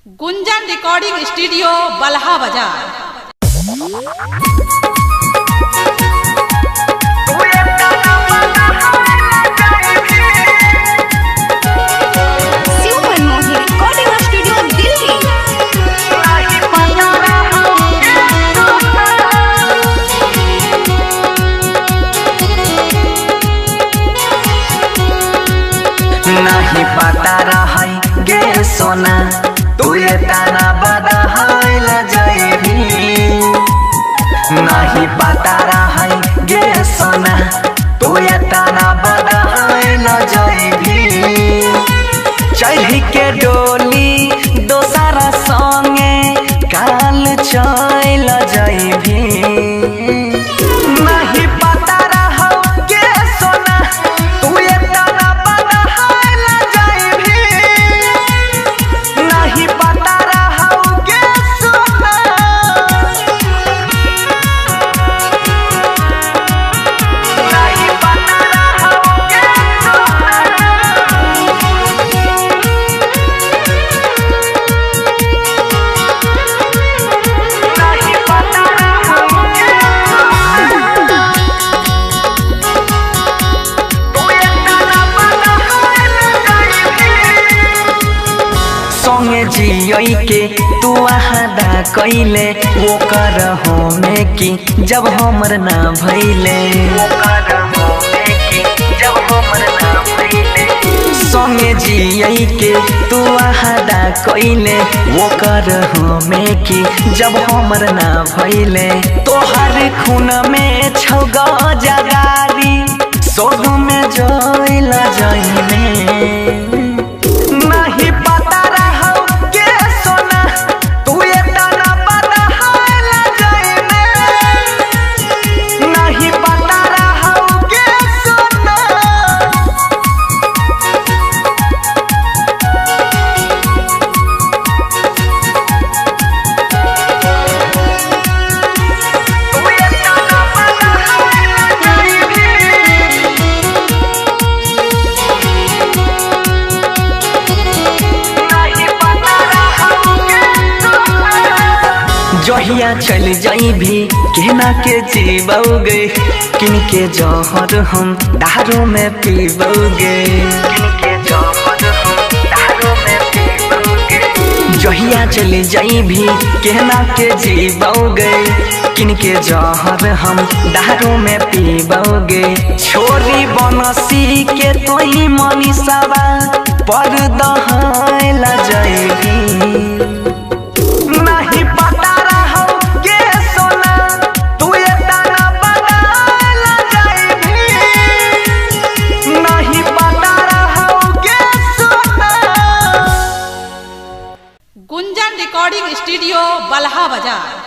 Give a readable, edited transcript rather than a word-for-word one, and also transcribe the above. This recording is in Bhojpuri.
गुंजन रिकॉर्डिंग स्टूडियो बलहा बाजार। नहीं पता रही गे सोना तू ये ताना बदहाइल जाइबी। नहीं पता रही गे सोना तू ये ताना बदहाइल जाइबी। चढ़ी के डोली दोसरा संगे काल चल जाइबी। जियई के तू आदा कैले वो कर हो में कि जब हमर ना भइले। संगे जियई के तू आदा कैले वो कर हो में कि जब हमर ना भइले। तोहर खून में छौग जगारी सोग में जइल जइने। नहीं पता जहिया चल जाइबी कहना के जीबोगे किन के जहर हम दारू में पीबोगे। जहिया चल जाइबी कहना के जीबोगे किन के जहर हम दारू में पीबोगे। छोरी बनसी के तोई मनीषावा पर दहाइल जाइबी। नहीं पता गुंजन रिकॉर्डिंग स्टूडियो बलहा बाजार।